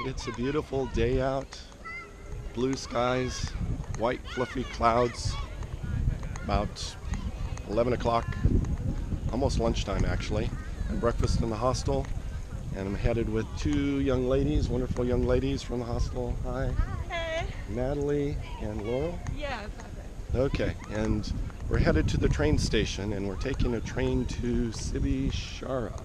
It's a beautiful day out. Blue skies, white fluffy clouds. About 11 o'clock, almost lunchtime actually. And breakfast in the hostel. And I'm headed with two young ladies, wonderful young ladies from the hostel. Hi. Hey. Natalie and Laurel? Yeah, perfect. Okay, and we're headed to the train station and we're taking a train to Sighisoara.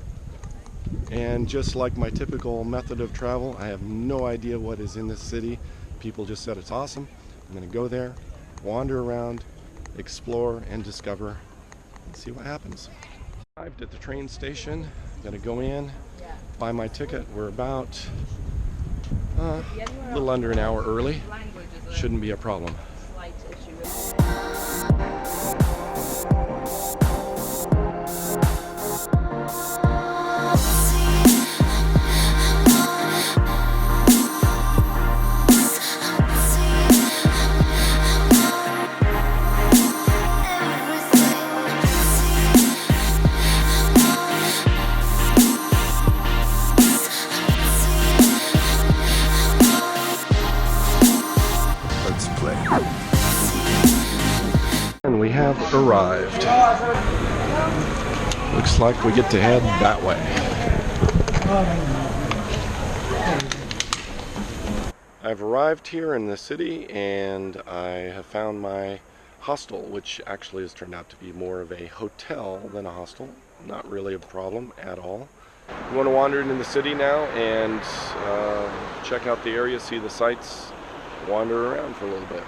And just like my typical method of travel, I have no idea what is in this city. People just said it's awesome. I'm going to go there, wander around, explore and discover, and see what happens. Arrived at the train station. I'm going to go in, buy my ticket. We're about a little under an hour early. Shouldn't be a problem. And we have arrived. Looks like we get to head that way. I've arrived here in the city and I have found my hostel, which actually has turned out to be more of a hotel than a hostel. Not really a problem at all. We want to wander into the city now and check out the area, see the sights, wander around for a little bit.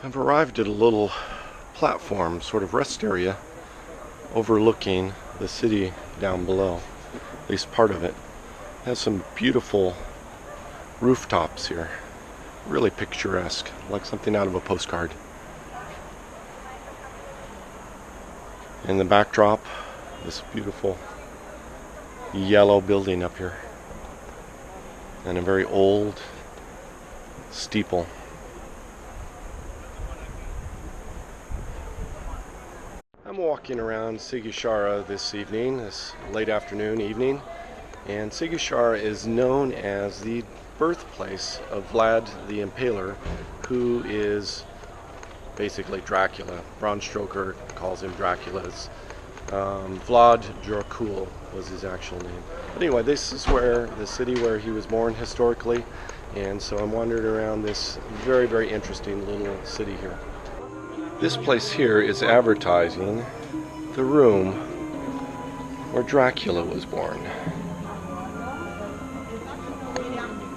I've arrived at a little platform, sort of rest area, overlooking the city down below, at least part of it. It has some beautiful rooftops here, really picturesque, like something out of a postcard. In the backdrop, this beautiful yellow building up here, and a very old steeple. I'm walking around Sighisoara this evening, this late afternoon, evening, and Sighisoara is known as the birthplace of Vlad the Impaler, who is basically Dracula. Bram Stoker calls him Dracula's. Vlad Dracula was his actual name. But anyway, this is where the city where he was born historically, and so I'm wandering around this very, very interesting little city here. This place here is advertising the room where Dracula was born.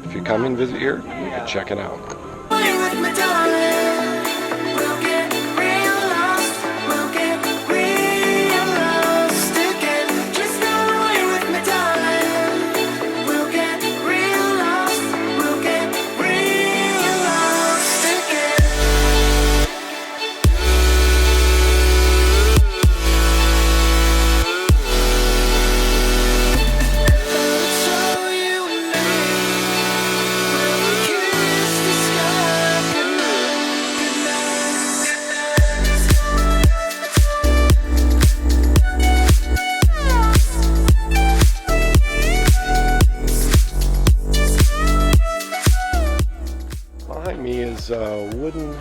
If you come and visit here, you can check it out. A wooden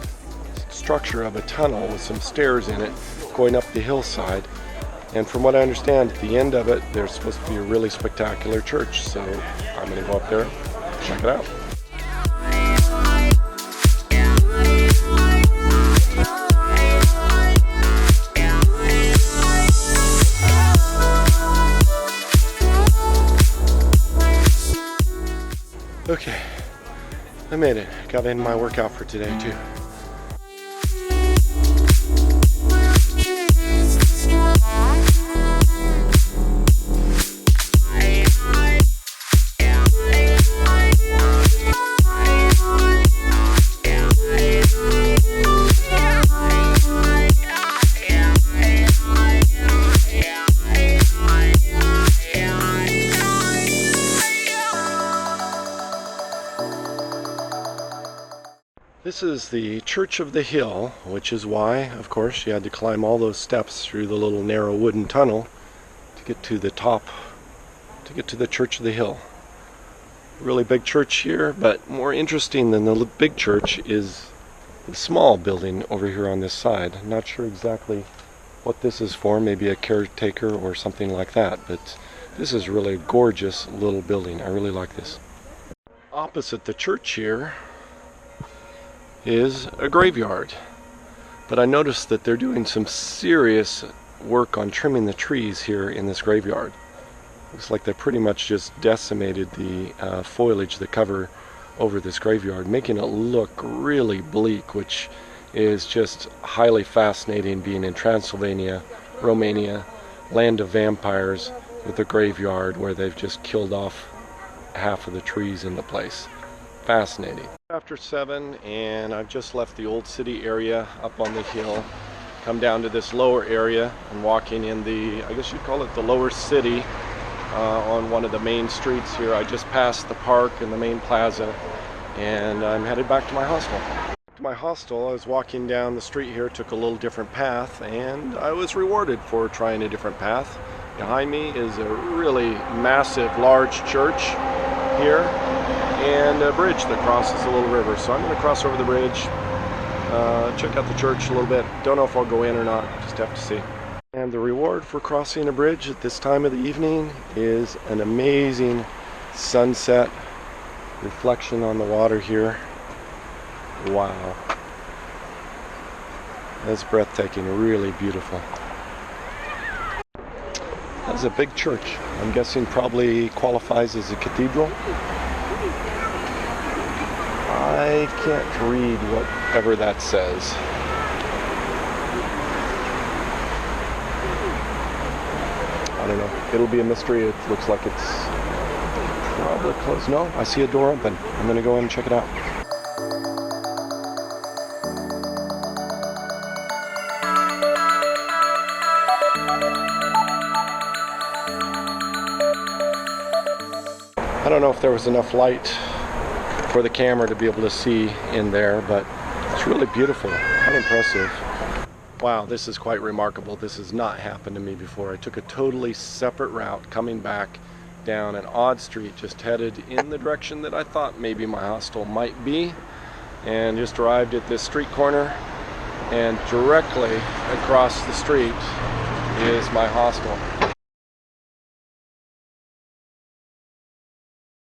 structure of a tunnel with some stairs in it going up the hillside, and from what I understand, at the end of it there's supposed to be a really spectacular church, so I'm going to go up there, check it out. Okay, I made it. Got in my workout for today too. This is the Church of the Hill, which is why, of course, you had to climb all those steps through the little narrow wooden tunnel to get to the top, to get to the Church of the Hill. Really big church here, but more interesting than the big church is the small building over here on this side. I'm not sure exactly what this is for, maybe a caretaker or something like that, but this is really a gorgeous little building. I really like this. Opposite the church here is a graveyard, but I noticed that they're doing some serious work on trimming the trees here in this graveyard. Looks like they pretty much just decimated the foliage, the cover over this graveyard, making it look really bleak, which is just highly fascinating, being in Transylvania, Romania, land of vampires, with a graveyard where they've just killed off half of the trees in the place. Fascinating. After 7, and I've just left the old city area up on the hill, come down to this lower area and walking in the, I guess you'd call it the lower city, on one of the main streets here. I just passed the park and the main plaza, and I'm headed back to my hostel. To my hostel, I was walking down the street here, took a little different path, and I was rewarded for trying a different path. Behind me is a really massive, large church here, and a bridge that crosses a little river. So I'm going to cross over the bridge, check out the church a little bit. Don't know if I'll go in or not, just have to see. And the reward for crossing a bridge at this time of the evening is an amazing sunset reflection on the water here. Wow. That's breathtaking, really beautiful. That's a big church. I'm guessing probably qualifies as a cathedral. I can't read whatever that says. I don't know. It'll be a mystery. It looks like it's probably closed. No, I see a door open. I'm going to go in and check it out. I don't know if there was enough light for the camera to be able to see in there, but it's really beautiful, quite impressive. Wow, this is quite remarkable. This has not happened to me before. I took a totally separate route coming back down an odd street, just headed in the direction that I thought maybe my hostel might be, and just arrived at this street corner, and directly across the street is my hostel.